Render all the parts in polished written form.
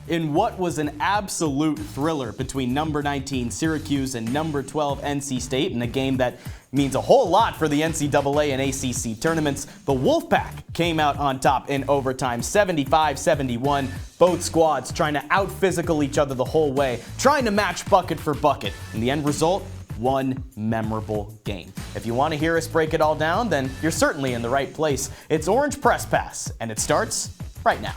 In what was an absolute thriller between number 19 Syracuse and number 12 NC State in a game that means a whole lot for the NCAA and ACC tournaments, the Wolfpack came out on top in overtime, 75-71. Both squads trying to out-physical each other the whole way, trying to match bucket for bucket. And the end result, one memorable game. If you want to hear us break it all down, then you're certainly in the right place. It's Orange Press Pass, and it starts right now.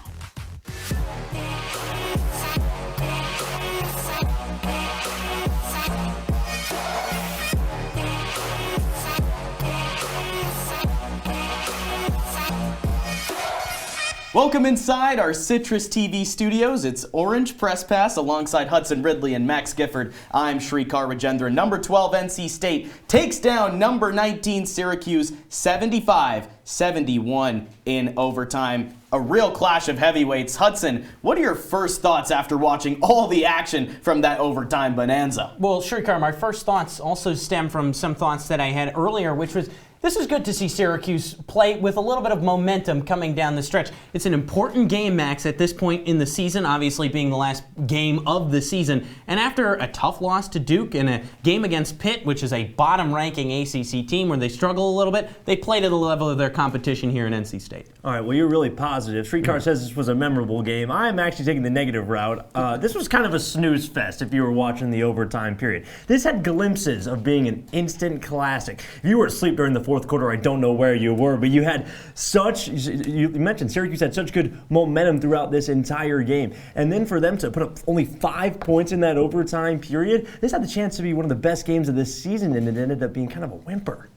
Welcome inside our CitrusTV studios. It's Orange Press Pass alongside Hudson, Ridley, and Max Gifford. I'm Srikar, Rajendran. Number 12 NC State takes down number 19 Syracuse 75-71 in overtime. A real clash of heavyweights. Hudson, what are your first thoughts after watching all the action from that overtime bonanza? Well, Srikar, my first thoughts also stem from some thoughts that I had earlier, which was this is good to see Syracuse play with a little bit of momentum coming down the stretch. It's an important game, Max, at this point in the season, obviously being the last game of the season. And after a tough loss to Duke and a game against Pitt, which is a bottom-ranking ACC team where they struggle a little bit, they played at the level of their competition here in NC State. All right, well, you're really positive. Srikar says this was a memorable game. I'm actually taking the negative route. This was kind of a snooze fest if you were watching the overtime period. This had glimpses of being an instant classic. If you were asleep during the fourth quarter, I don't know where you were, but you had you mentioned Syracuse had such good momentum throughout this entire game. And then for them to put up only 5 points in that overtime period, this had the chance to be one of the best games of this season, and it ended up being kind of a whimper.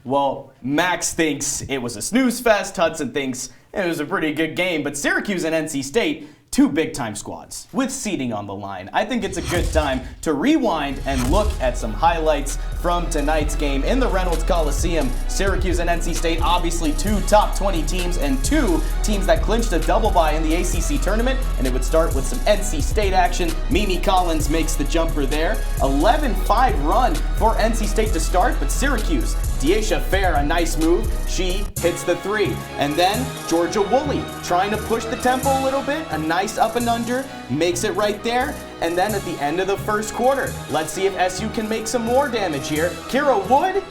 Well, Max thinks it was a snooze fest. Hudson thinks it was a pretty good game. But Syracuse and NC State, two big-time squads with seeding on the line. I think it's a good time to rewind and look at some highlights from tonight's game in the Reynolds Coliseum. Syracuse and NC State, obviously two top 20 teams and two teams that clinched a double bye in the ACC tournament. And it would start with some NC State action. Mimi Collins makes the jumper there. 11-5 run for NC State to start, but Syracuse, Deisha Fair, a nice move. She hits the three. And then Georgia Woolley trying to push the tempo a little bit. A nice up and under, makes it right there. And then at the end of the first quarter, let's see if SU can make some more damage here. Kira Wood,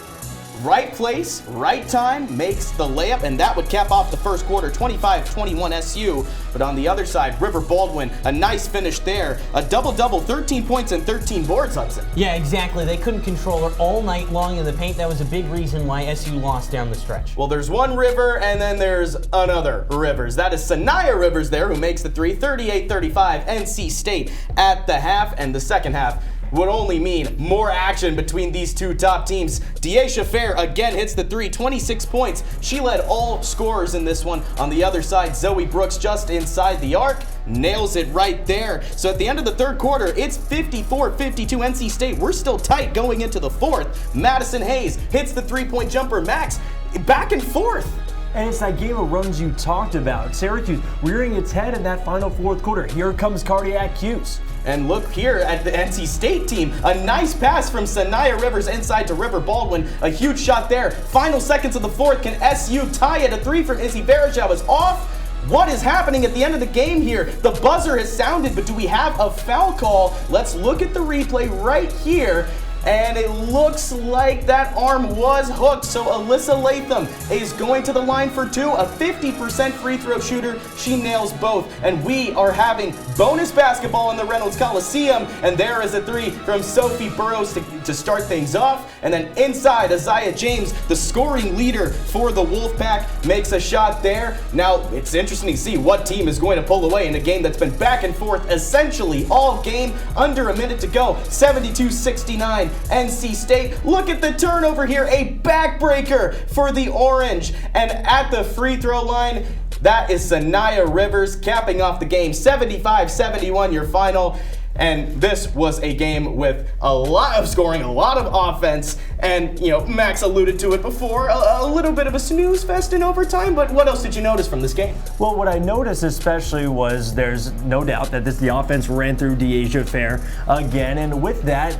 right place, right time, makes the layup, and that would cap off the first quarter, 25-21 SU. But on the other side, River Baldwin, a nice finish there. A double-double, 13 points and 13 boards, Hudson. Yeah, exactly. They couldn't control her all night long in the paint. That was a big reason why SU lost down the stretch. Well, there's one River, and then there's another Rivers. That is Sanaya Rivers there, who makes the three, 38-35, NC State at the half, and the second half would only mean more action between these two top teams. Deisha Fair again hits the three, 26 points. She led all scorers in this one. On the other side, Zoe Brooks just inside the arc, nails it right there. So at the end of the third quarter, it's 54-52 NC State. We're still tight going into the fourth. Madison Hayes hits the three-point jumper. Max, back and forth. And it's that game of runs you talked about. Syracuse rearing its head in that final fourth quarter. Here comes Cardiac Cuse. And look here at the NC State team. A nice pass from Sanaya Rivers inside to River Baldwin. A huge shot there. Final seconds of the fourth. Can SU tie it? A three from Izzy Varejao is off. What is happening at the end of the game here? The buzzer has sounded, but do we have a foul call? Let's look at the replay right here. And it looks like that arm was hooked. So Alyssa Latham is going to the line for two. A 50% free throw shooter. She nails both. And we are having bonus basketball in the Reynolds Coliseum. And there is a three from Sophie Burrows to start things off. And then inside, Isaiah James, the scoring leader for the Wolfpack, makes a shot there. Now, it's interesting to see what team is going to pull away in a game that's been back and forth essentially all game. Under a minute to go. 72-69. NC State. Look at the turnover here. A backbreaker for the Orange. And at the free throw line, that is Sanaya Rivers capping off the game. 75-71 your final. And this was a game with a lot of scoring, a lot of offense, And, Max alluded to it before, a little bit of a snooze fest in overtime, but what else did you notice from this game? Well, what I noticed especially was there's no doubt that the offense ran through D'Asia Fair again, and with that,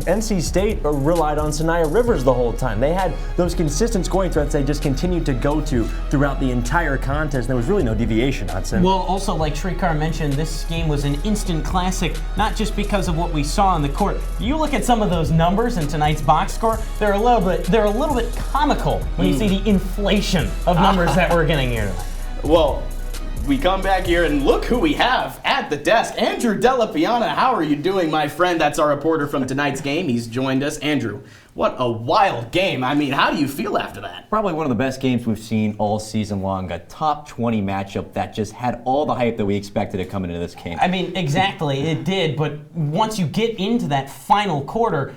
NC State relied on Sanaya Rivers the whole time. They had those consistent scoring threats they just continued to go to throughout the entire contest. There was really no deviation, Hudson. Well, also, like Srikar mentioned, this game was an instant classic, not just because of what we saw on the court. You look at some of those numbers in tonight's box score, they're a little bit comical when you see the inflation of numbers that we're getting here tonight. Well, we come back here and look who we have at the desk. Andrew Della, Piana, how are you doing, my friend? That's our reporter from tonight's game. He's joined us. Andrew, what a wild game. I mean, how do you feel after that? Probably one of the best games we've seen all season long. A top 20 matchup that just had all the hype that we expected to come into this game. I mean, exactly, it did, but once you get into that final quarter,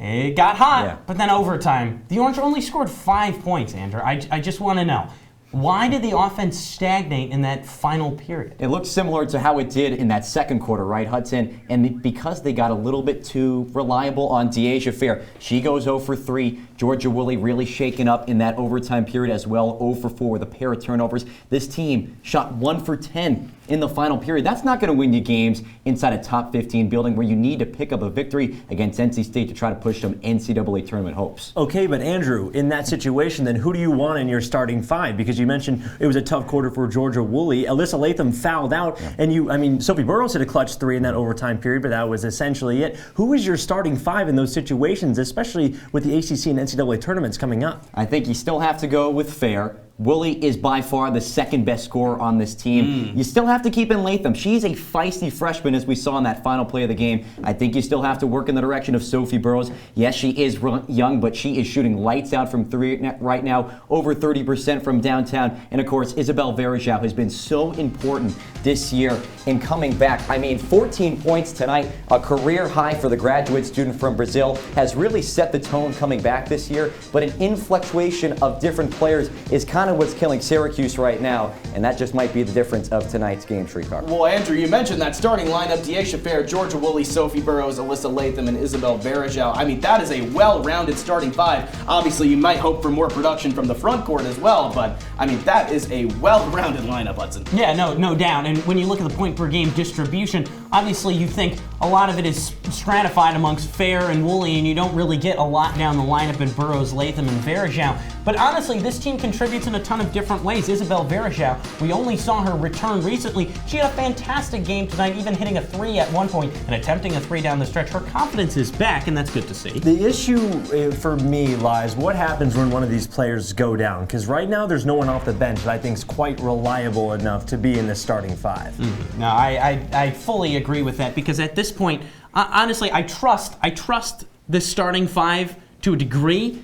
it got hot, Yeah. But then overtime, the Orange only scored 5 points, Andrew. I just want to know, why did the offense stagnate in that final period? It looked similar to how it did in that second quarter, right, Hudson? And because they got a little bit too reliable on D'Asia Fair, she goes 0 for 3. Georgia Woolley really shaken up in that overtime period as well, 0 for 4 with a pair of turnovers. This team shot 1 for 10 in the final period. That's not going to win you games inside a top 15 building where you need to pick up a victory against NC State to try to push some NCAA tournament hopes. Okay, but Andrew, in that situation, then who do you want in your starting five? Because you mentioned it was a tough quarter for Georgia Woolley. Alyssa Latham fouled out, and Sophie Burrows hit a clutch 3 in that overtime period, but that was essentially it. Who is your starting five in those situations, especially with the ACC and NCAA tournaments coming up? I think you still have to go with Fair. Woolley is by far the second best scorer on this team. You still have to keep in Latham. She's a feisty freshman, as we saw in that final play of the game. I think you still have to work in the direction of Sophie Burrows. Yes, she is young, but she is shooting lights out from 3 right now, over 30% from downtown. And of course, Isabel Verajao has been so important this year in coming back. I mean, 14 points tonight, a career high for the graduate student from Brazil, has really set the tone coming back this year. But an influctuation of different players is kind of what's killing Syracuse right now, and that just might be the difference of tonight's game, Srikar. Well, Andrew, you mentioned that starting lineup: D'Asia Fair, Georgia Woolley, Sophie Burrows, Alyssa Latham, and Isabel Verajao. I mean, that is a well-rounded starting five. Obviously, you might hope for more production from the front court as well, but I mean, that is a well-rounded lineup, Hudson. Yeah, no doubt. And when you look at the point per game distribution, obviously you think a lot of it is stratified amongst Fair and Woolley, and you don't really get a lot down the lineup in Burrows, Latham, and Verajao. But honestly, this team contributes in a ton of different ways. Isabel Verajao, we only saw her return recently. She had a fantastic game tonight, even hitting a 3 at one point and attempting a 3 down the stretch. Her confidence is back, and that's good to see. The issue for me lies, what happens when one of these players go down? Because right now there's no one off the bench that I think is quite reliable enough to be in the starting five. No, I fully agree with that, because at this point, honestly, I trust this starting five to a degree.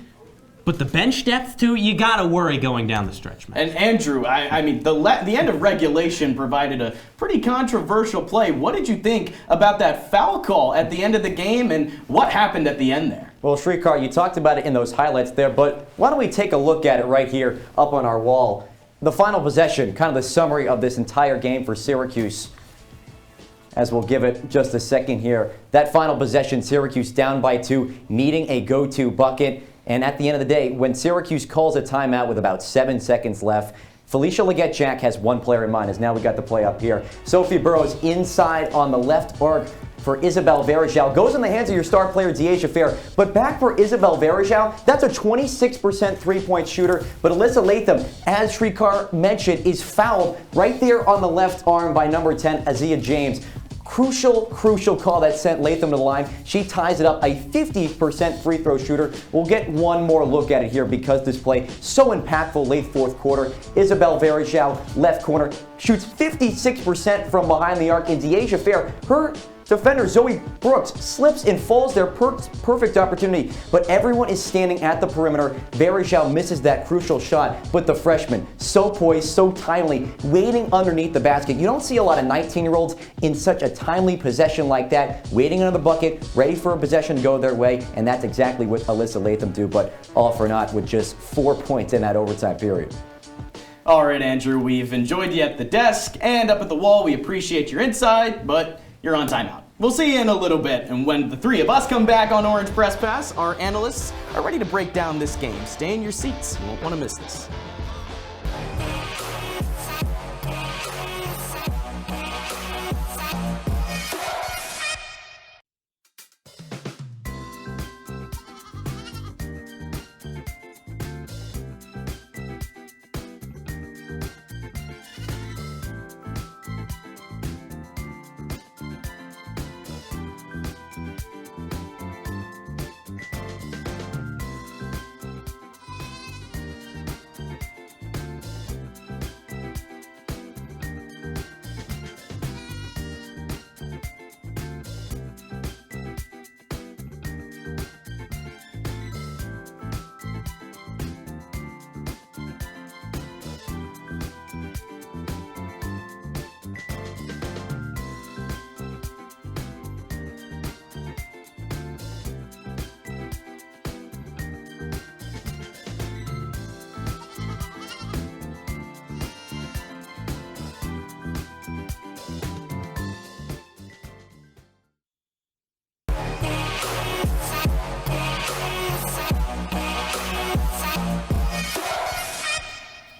But the bench depth, too, you got to worry going down the stretch, man. And Andrew, I mean, the end of regulation provided a pretty controversial play. What did you think about that foul call at the end of the game, and what happened at the end there? Well, Srikar, you talked about it in those highlights there, but why don't we take a look at it right here up on our wall. The final possession, kind of the summary of this entire game for Syracuse, as we'll give it just a second here. That final possession, Syracuse down by 2, needing a go-to bucket. And at the end of the day, when Syracuse calls a timeout with about 7 seconds left, Felicia Leggett-Jack has one player in mind, as now we got the play up here. Sophie Burrows inside on the left arc for Isabel Verajao. Goes in the hands of your star player, D'Asia Fair. But back for Isabel Verajao, that's a 26% three-point shooter. But Alyssa Latham, as Srikar mentioned, is fouled right there on the left arm by number 10, Azia James. Crucial call that sent Latham to the line. She ties it up, a 50% free throw shooter. We'll get one more look at it here because this play so impactful late fourth quarter. Isabel Verajao, left corner, shoots 56% from behind the arc. And D'Asia Fair, her defender Zoe Brooks slips and falls their perfect opportunity, but everyone is standing at the perimeter. Verajao misses that crucial shot, but the freshman, so poised, so timely, waiting underneath the basket. You don't see a lot of 19-year-olds in such a timely possession like that, waiting under the bucket, ready for a possession to go their way, and that's exactly what Alyssa Latham do, but all for naught with just 4 points in that overtime period. All right, Andrew, we've enjoyed you at the desk and up at the wall. We appreciate your insight, but you're on timeout. We'll see you in a little bit, and when the three of us come back on Orange Press Pass, our analysts are ready to break down this game. Stay in your seats. You won't want to miss this.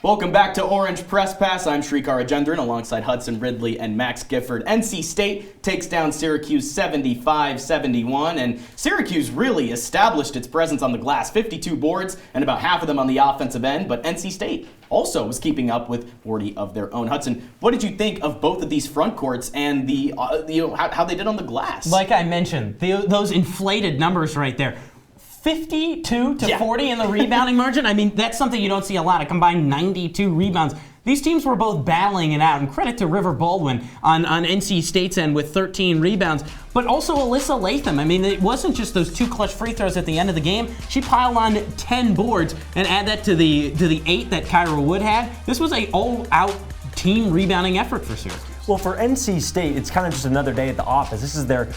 Welcome back to Orange Press Pass. I'm Srikar Rajendran alongside Hudson, Ridley, and Max Gifford. NC State takes down Syracuse 75-71, and Syracuse really established its presence on the glass. 52 boards, and about half of them on the offensive end, but NC State also was keeping up with 40 of their own. Hudson, what did you think of both of these front courts and how they did on the glass? Like I mentioned, those inflated numbers right there. 52 to 40 in the rebounding margin. I mean, that's something you don't see a lot. A combined 92 rebounds. These teams were both battling it out, and credit to River Baldwin on NC State's end with 13 rebounds, but also Alyssa Latham. I mean, it wasn't just those 2 clutch free throws at the end of the game. She piled on 10 boards, and add that to the 8 that Kyra Wood had. This was a all-out team rebounding effort for Syracuse. Well, for NC State, it's kind of just another day at the office. This is I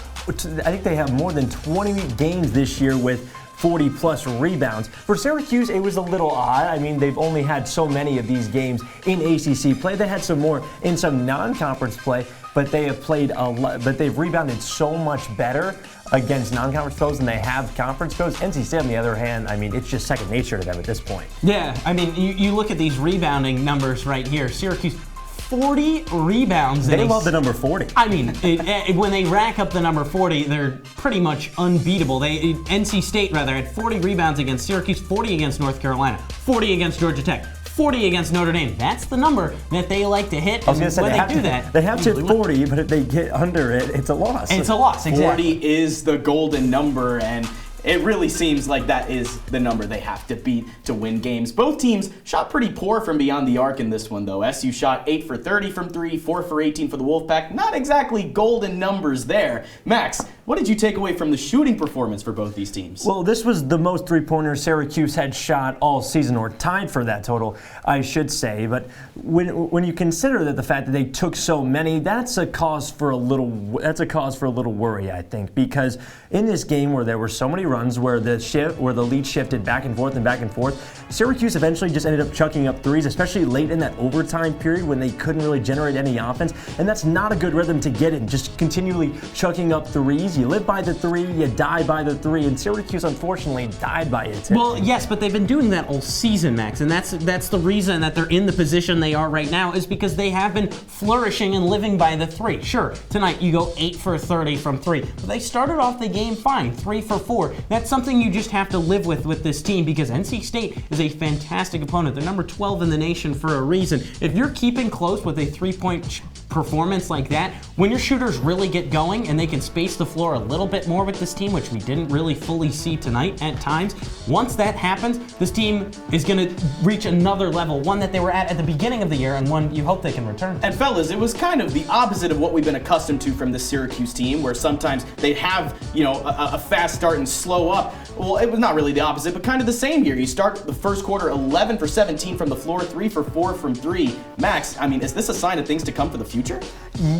think they have more than 20 games this year with 40-plus rebounds. For Syracuse, it was a little odd. I mean, they've only had so many of these games in ACC play. They had some more in some non-conference play, but they have played a lot. But they've rebounded so much better against non-conference foes than they have conference foes. NC State, on the other hand, I mean, it's just second nature to them at this point. Yeah, I mean, you look at these rebounding numbers right here. Syracuse, 40 rebounds. They love the number 40. I mean, when they rack up the number 40, they're pretty much unbeatable. NC State, rather, had 40 rebounds against Syracuse, 40 against North Carolina, 40 against Georgia Tech, 40 against Notre Dame. That's the number that they like to hit. I was going to say, they have to hit 40, but if they get under it, it's a loss. It's a loss, exactly. 40 is the golden number, and it really seems like that is the number they have to beat to win games. Both teams shot pretty poor from beyond the arc in this one, though. SU shot 8 for 30 from 3, 4 for 18 for the Wolfpack. Not exactly golden numbers there. Max, what did you take away from the shooting performance for both these teams? Well, this was the most three-pointers Syracuse had shot all season, or tied for that total, I should say. But when you consider that the fact that they took so many, that's a cause for a little worry, I think, because in this game where there were so many runs where the lead shifted back and forth, Syracuse eventually just ended up chucking up threes, especially late in that overtime period when they couldn't really generate any offense, and that's not a good rhythm to get in, just continually chucking up threes. You live by the 3, you die by the 3, and Syracuse unfortunately died by it. Well, yes, but they've been doing that all season, Max, and that's the reason that they're in the position they are right now, is because they have been flourishing and living by the 3. Sure, tonight you go 8 for 30 from 3, but they started off the game fine, 3 for 4. That's something you just have to live with this team, because NC State is a fantastic opponent. They're number 12 in the nation for a reason. If you're keeping close with a 3-point performance like that, when your shooters really get going and they can space the floor a little bit more with this team, which we didn't really fully see tonight at times, once that happens, this team is going to reach another level, one that they were at the beginning of the year, and one you hope they can return to. And fellas, it was kind of the opposite of what we've been accustomed to from the Syracuse team, where sometimes they'd have, a fast start and slow up. Well, it was not really the opposite, but kind of the same here. You start the first quarter 11 for 17 from the floor, 3 for 4 from 3. Max, I mean, is this a sign of things to come for the future? future?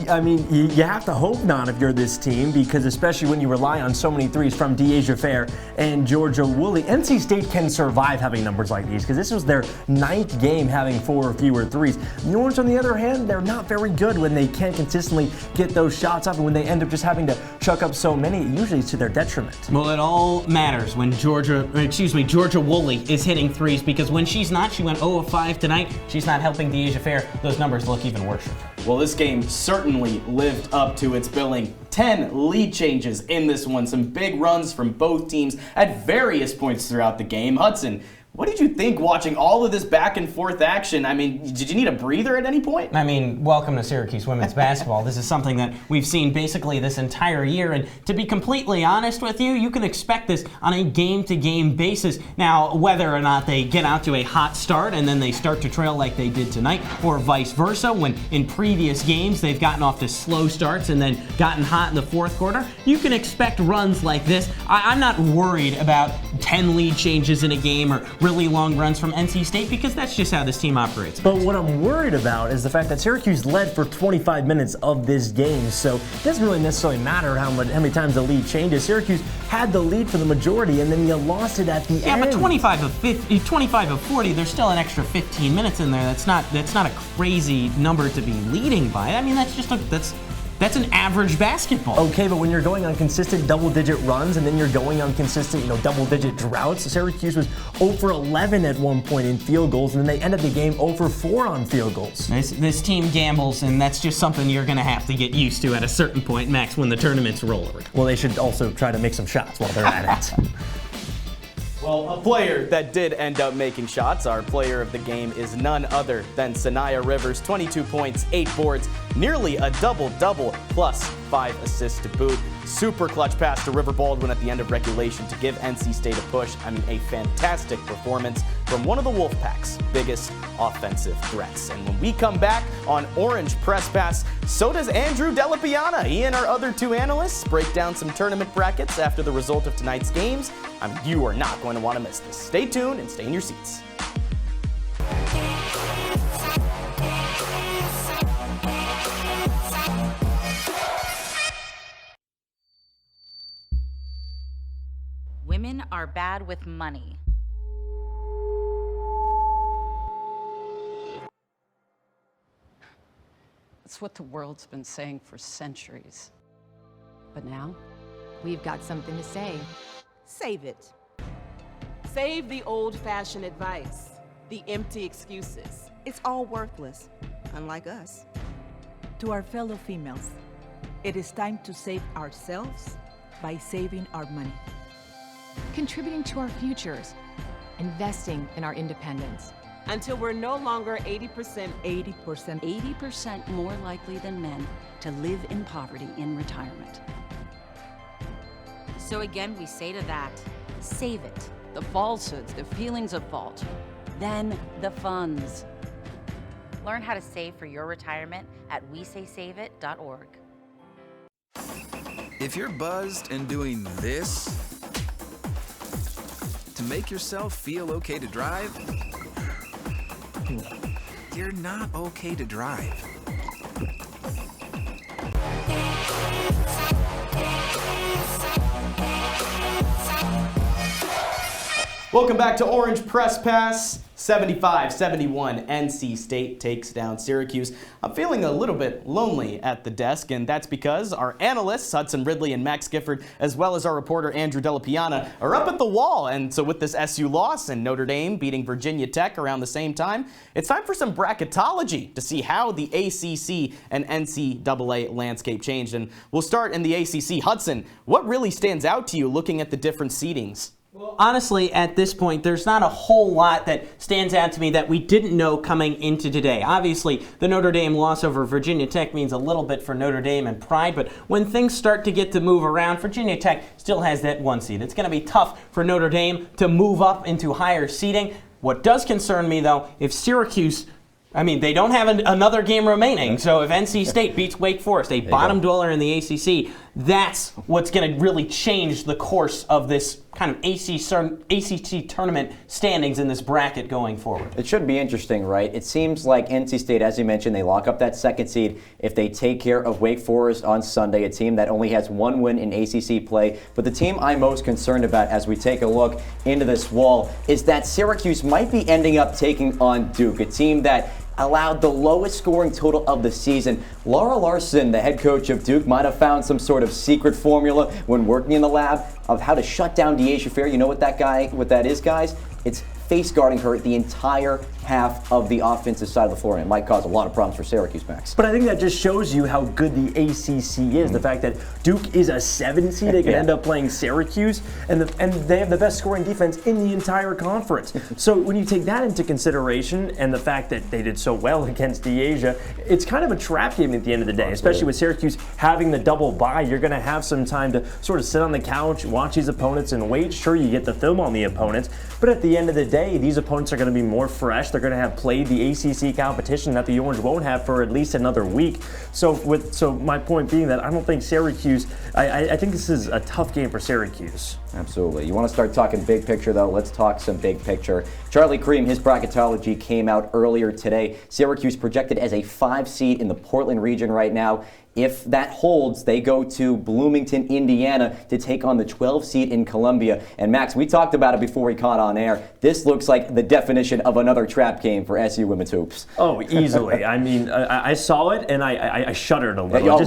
I mean, you have to hope not if you're this team, because especially when you rely on so many threes from Gifford and Georgia Woolley, NC State can survive having numbers like these, because this was their 9th game having 4 or fewer threes. New Orleans, on the other hand, they're not very good when they can't consistently get those shots up, and when they end up just having to chuck up so many, it usually is to their detriment. Well, it all matters when Georgia Woolley is hitting threes, because when she's not, she went 0 of 5 tonight. She's not helping Gifford. Those numbers look even worse. Well, this game certainly lived up to its billing. 10 lead changes in this one. Some big runs from both teams at various points throughout the game. Hudson, what did you think watching all of this back and forth action? I mean, did you need a breather at any point? I mean, welcome to Syracuse women's basketball. This is something that we've seen basically this entire year, and to be completely honest with you, you can expect this on a game-to-game basis. Now, whether or not they get out to a hot start and then they start to trail like they did tonight, or vice versa, when in previous games they've gotten off to slow starts and then gotten hot in the fourth quarter, you can expect runs like this. I'm not worried about 10 lead changes in a game or really long runs from NC State, because that's just how this team operates. But what I'm worried about is the fact that Syracuse led for 25 minutes of this game, so it doesn't really necessarily matter how many times the lead changes. Syracuse had the lead for the majority, and then you lost it at the end. Yeah, but 25 of 40, there's still an extra 15 minutes in there. That's not a crazy number to be leading by. I mean, that's an average basketball. Okay, but when you're going on consistent double-digit runs and then you're going on consistent, double-digit droughts, Syracuse was 0 for 11 at one point in field goals, and then they ended the game 0 for 4 on field goals. This team gambles, and that's just something you're going to have to get used to at a certain point, Max, when the tournament's roll around. Well, they should also try to make some shots while they're at it. Well, a player that did end up making shots, our player of the game, is none other than Sanaya Rivers. 22 points, 8 boards, nearly a double-double, plus 5 assists to boot. Super clutch pass to River Baldwin at the end of regulation to give NC State a push. I mean, a fantastic performance from one of the Wolfpack's biggest offensive threats. And when we come back on Orange Press Pass, so does Andrew Della Piana. He and our other 2 analysts break down some tournament brackets after the result of tonight's games. I mean, you are not going to want to miss this. Stay tuned and stay in your seats. Women are bad with money. That's what the world's been saying for centuries. But now, we've got something to say. Save it. Save the old-fashioned advice, the empty excuses. It's all worthless, unlike us. To our fellow females, it is time to save ourselves by saving our money. Contributing to our futures, investing in our independence. Until we're no longer 80% more likely than men to live in poverty in retirement. So again, we say to that, save it. The falsehoods, the feelings of fault, then the funds. Learn how to save for your retirement at wesaysaveit.org. If you're buzzed and doing this to make yourself feel okay to drive, you're not okay to drive. Welcome back to Orange Press Pass. 75-71, NC State takes down Syracuse. I'm feeling a little bit lonely at the desk, and that's because our analysts, Hudson, Ridley, and Max Gifford, as well as our reporter, Andrew Della Piana, are up at the wall. And so with this SU loss and Notre Dame beating Virginia Tech around the same time, it's time for some bracketology to see how the ACC and NCAA landscape changed. And we'll start in the ACC. Hudson, what really stands out to you looking at the different seedings? Well, honestly, at this point, there's not a whole lot that stands out to me that we didn't know coming into today. Obviously, the Notre Dame loss over Virginia Tech means a little bit for Notre Dame and pride, but when things start to get to move around, Virginia Tech still has that 1 seed. It's going to be tough for Notre Dame to move up into higher seeding. What does concern me, though, if Syracuse... they don't have another game remaining, so if NC State beats Wake Forest, a bottom dweller in the ACC, That's what's going to really change the course of this kind of ACC tournament standings in this bracket going forward. It should be interesting, right? It seems like NC State, as you mentioned, they lock up that second seed if they take care of Wake Forest on Sunday, a team that only has one win in ACC play. But the team I'm most concerned about as we take a look into this wall is that Syracuse might be ending up taking on Duke, a team that allowed the lowest scoring total of the season. Laura Larson, the head coach of Duke, might have found some sort of secret formula when working in the lab of how to shut down Deasia Fair. You know what that is, guys? It's face guarding her the entire half of the offensive side of the floor, and it might cause a lot of problems for Syracuse, Max. But I think that just shows you how good the ACC is. The fact that Duke is a 7 seed, they can end up playing Syracuse, and they have the best scoring defense in the entire conference. So when you take that into consideration, and the fact that they did so well against Deasia, it's kind of a trap game at the end of the day, especially with Syracuse having the double bye. You're going to have some time to sort of sit on the couch, watch these opponents, and wait. Sure, you get the film on the opponents, but at the end of the day, these opponents are going to be more fresh. They're going to have played the ACC competition that the Orange won't have for at least another week. So my point being that I don't think Syracuse, I think this is a tough game for Syracuse. Absolutely. You want to start talking big picture, though? Let's talk some big picture. Charlie Cream, his bracketology came out earlier today. Syracuse projected as a 5 seed in the Portland region right now. If that holds, they go to Bloomington, Indiana to take on the 12 seed in Columbia. And Max, we talked about it before we caught on air. This looks like the definition of another trap game for SU women's hoops. Oh, easily. I mean, I saw it and I shuddered a little.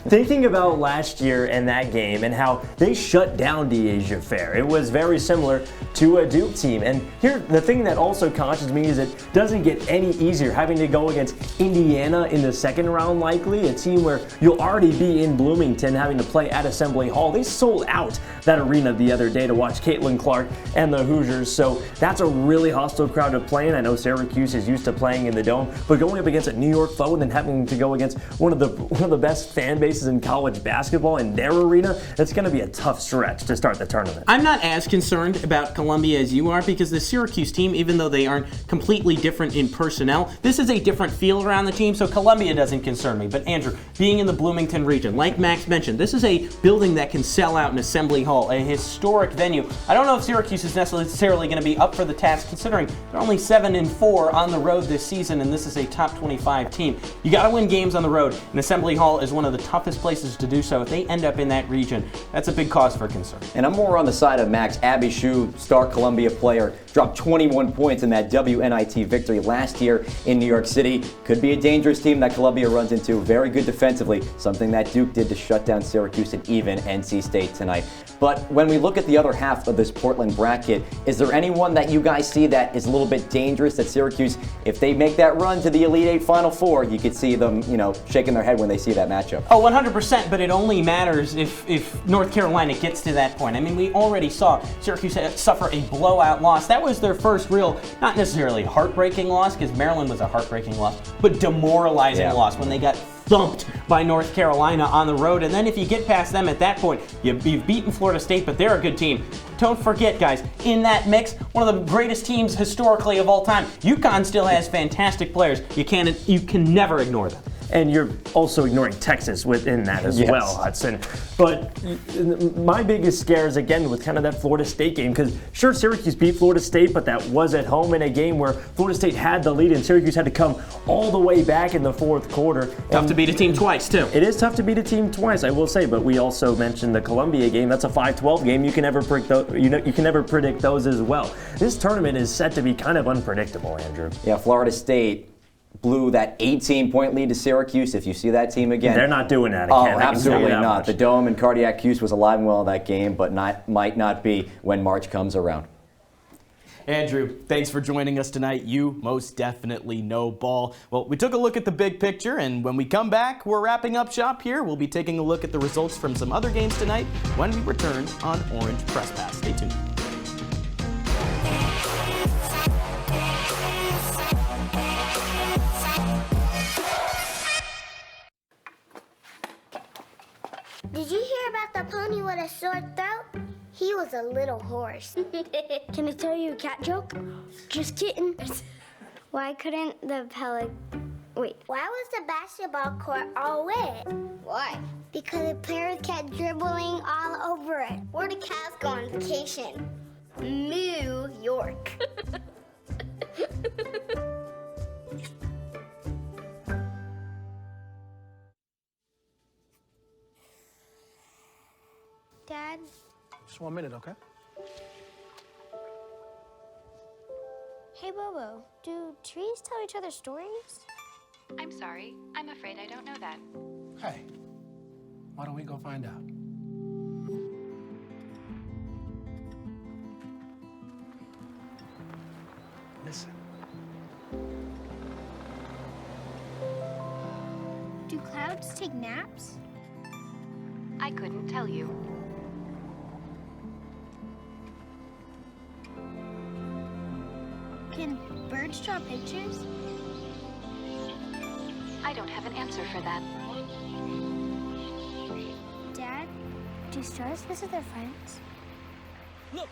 Thinking about last year and that game and how they shut down Deasia Fair. It was very similar to a Duke team. And here, the thing that also conscious me is it doesn't get any easier having to go against Indiana in the second round, likely, a team where you'll already be in Bloomington having to play at Assembly Hall. They sold out that arena the other day to watch Caitlin Clark and the Hoosiers, so that's a really hostile crowd to play in. I know Syracuse is used to playing in the Dome, but going up against a New York foe and then having to go against one of the best fan bases in college basketball in their arena, it's going to be a tough stretch to start the tournament. I'm not as concerned about Columbia as you are, because the Syracuse team, even though they aren't completely different in personnel, this is a different feel around the team, so Columbia doesn't concern me. But Andrew, being in the Bloomington region, like Max mentioned, this is a building that can sell out an Assembly Hall, a historic venue. I don't know if Syracuse is necessarily going to be up for the task, considering they're only 7-4 on the road this season, and this is a top 25 team. You got to win games on the road, and Assembly Hall is one of the toughest places to do so. If they end up in that region, that's a big cause for concern. And I'm more on the side of Max. Abby Shue, star Columbia player, dropped 21 points in that WNIT victory last year in New York City. Could be a dangerous team that Columbia runs into. Very good defensively, something that Duke did to shut down Syracuse and even NC State tonight. But when we look at the other half of this Portland bracket, is there anyone that you guys see that is a little bit dangerous that Syracuse, if they make that run to the Elite Eight Final Four, you could see them, shaking their head when they see that matchup? Oh, 100%, but it only matters if North Carolina gets to that point. I mean, we already saw Syracuse suffer a blowout loss. That was their first real, not necessarily heartbreaking loss, because Maryland was a heartbreaking loss, but demoralizing loss when they got thumped by North Carolina on the road. And then if you get past them at that point, you've beaten Florida State, but they're a good team. Don't forget, guys, in that mix, one of the greatest teams historically of all time, UConn still has fantastic players. You can never ignore them. And you're also ignoring Texas within that as well, Hudson. But my biggest scare is, again, with kind of that Florida State game, because sure, Syracuse beat Florida State, but that was at home in a game where Florida State had the lead and Syracuse had to come all the way back in the fourth quarter. Tough to beat a team twice, too. It is tough to beat a team twice, I will say, but we also mentioned the Columbia game. That's a 5-12 game. You can never predict those as well. This tournament is set to be kind of unpredictable, Andrew. Yeah, Florida State blew that 18-point lead to Syracuse. If you see that team again, they're not doing that again. Oh, absolutely not. The Dome and Cardiac Cuse was alive and well in that game, but might not be when March comes around. Andrew, thanks for joining us tonight. You most definitely know ball. Well, we took a look at the big picture, and when we come back, we're wrapping up shop here. We'll be taking a look at the results from some other games tonight when we return on Orange Press Pass. Stay tuned. Did you hear about the pony with a sore throat? He was a little horse. Can I tell you a cat joke? Just kidding. Why couldn't the pelican Wait, why was the basketball court all wet? Why? Because the players kept dribbling all over it. Where the Cavs go on vacation? New York. Dad? Just 1 minute, okay? Hey, Bobo, do trees tell each other stories? I'm sorry. I'm afraid I don't know that. Hey, why don't we go find out? Listen. Do clouds take naps? I couldn't tell you. Can birds draw pictures? I don't have an answer for that. Dad, do stars visit their friends? Look!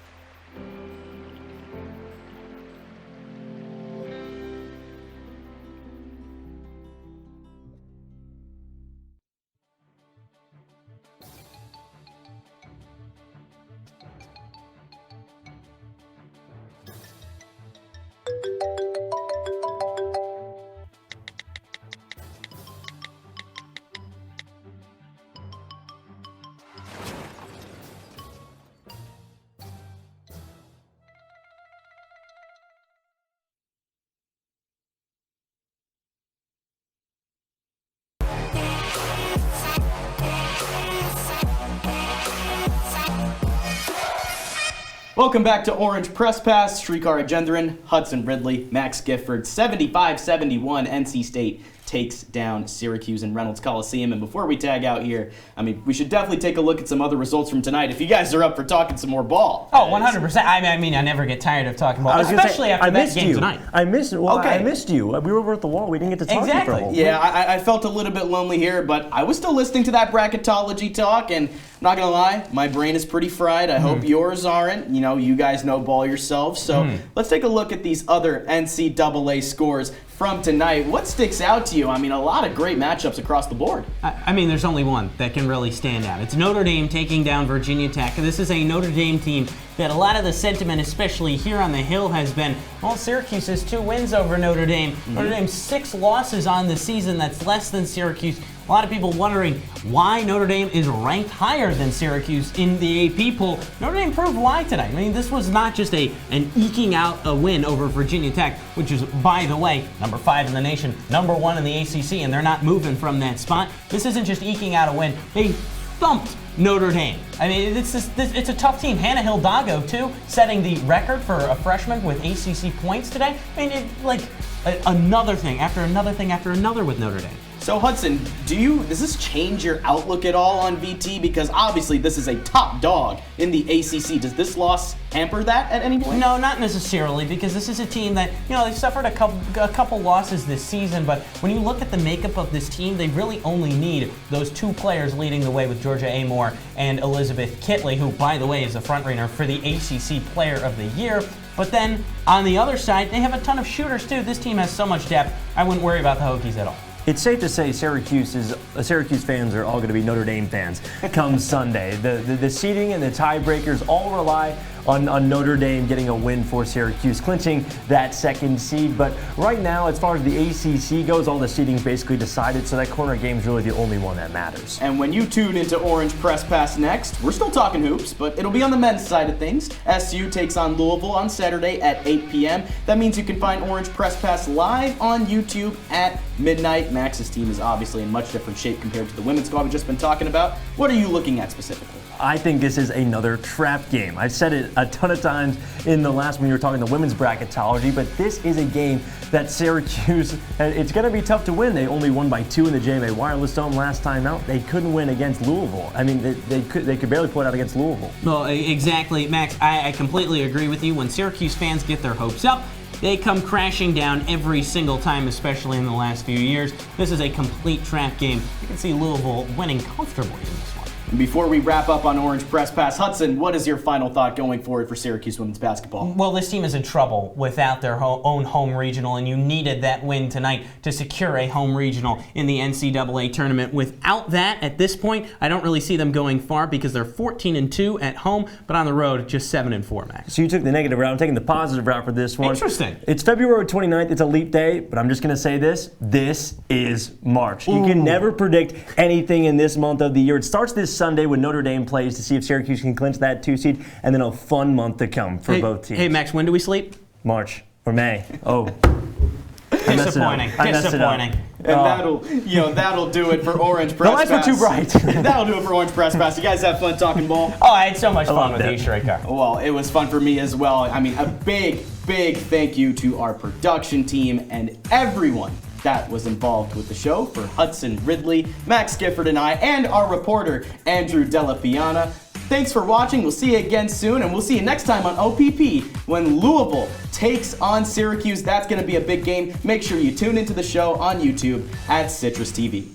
Welcome back to Orange Press Pass. Srikar, Rajendran, Hudson, Ridley, Max Gifford. 75-71, NC State takes down Syracuse in Reynolds Coliseum. And before we tag out here, I mean, we should definitely take a look at some other results from tonight if you guys are up for talking some more ball. Oh, 100%. I mean, I never get tired of talking ball, especially after that game tonight. I missed you. We were over at the wall. We didn't get to talk to you for a whole Yeah, I felt a little bit lonely here, but I was still listening to that bracketology talk, and I'm not going to lie, my brain is pretty fried. I hope yours aren't. You know, you guys know ball yourselves. So let's take a look at these other NCAA scores from tonight. What sticks out to you? I mean, a lot of great matchups across the board. I mean, there's only one that can really stand out. It's Notre Dame taking down Virginia Tech. This is a Notre Dame team that a lot of the sentiment, especially here on the Hill, has been, well, Syracuse has 2 wins over Notre Dame. Notre Dame's 6 losses on the season. That's less than Syracuse. A lot of people wondering why Notre Dame is ranked higher than Syracuse in the AP poll. Notre Dame proved why tonight. I mean, this was not just an eking out a win over Virginia Tech, which is, by the way, number 5 in the nation, number 1 in the ACC, and they're not moving from that spot. This isn't just eking out a win. They thumped Notre Dame. I mean, it's a tough team. Hannah Hidalgo, too, setting the record for a freshman with ACC points today. I mean, another thing after another thing after another with Notre Dame. So Hudson, does this change your outlook at all on VT? Because obviously this is a top dog in the ACC. Does this loss hamper that at any point? No, not necessarily, because this is a team that, you know, they suffered a couple losses this season, but when you look at the makeup of this team, they really only need those 2 players leading the way with Georgia Amore and Elizabeth Kitley, who, by the way, is the frontrunner for the ACC Player of the Year. But then, on the other side, they have a ton of shooters, too. This team has so much depth, I wouldn't worry about the Hokies at all. It's safe to say Syracuse fans are all going to be Notre Dame fans come Sunday. The seeding and the tiebreakers all rely on Notre Dame getting a win for Syracuse, clinching that 2nd seed. But right now, as far as the ACC goes, all the seeding's basically decided, so that corner game's really the only one that matters. And when you tune into Orange Press Pass next, we're still talking hoops, but it'll be on the men's side of things. SU takes on Louisville on Saturday at 8 p.m. That means you can find Orange Press Pass live on YouTube at midnight. Max's team is obviously in much different shape compared to the women's squad we've just been talking about. What are you looking at specifically? I think this is another trap game. I've said it a ton of times in the last when you were talking the women's bracketology, but this is a game that Syracuse, it's going to be tough to win. They only won by 2 in the JMA Wireless Dome last time out. They couldn't win against Louisville. I mean, they could barely pull it out against Louisville. Well, exactly, Max. I completely agree with you. When Syracuse fans get their hopes up, they come crashing down every single time, especially in the last few years. This is a complete trap game. You can see Louisville winning comfortably in this one. And before we wrap up on Orange Press Pass, Hudson, what is your final thought going forward for Syracuse women's basketball? Well, this team is in trouble without their own home regional, and you needed that win tonight to secure a home regional in the NCAA tournament. Without that, at this point, I don't really see them going far because they're 14-2 at home, but on the road, just 7-4, Max. So you took the negative route. I'm taking the positive route for this one. Interesting. It's February 29th. It's a leap day, but I'm just going to say this. This is March. You can never predict anything in this month of the year. It starts this Sunday when Notre Dame plays to see if Syracuse can clinch that 2 seed, and then a fun month to come for both teams. Hey, Max, when do we sleep? March or May. Oh. Disappointing. Disappointing. And that'll do it for Orange Press Pass. The lights were too bright. That'll do it for Orange Press Pass. You guys have fun talking ball? Oh, I had so much fun with you, Srikar. Well, it was fun for me as well. I mean, a big thank you to our production team and everyone that was involved with the show. For Hudson, Ridley, Max Gifford, and I, and our reporter, Andrew Della, Piana. Thanks for watching. We'll see you again soon, and we'll see you next time on OPP when Louisville takes on Syracuse. That's going to be a big game. Make sure you tune into the show on YouTube at CitrusTV.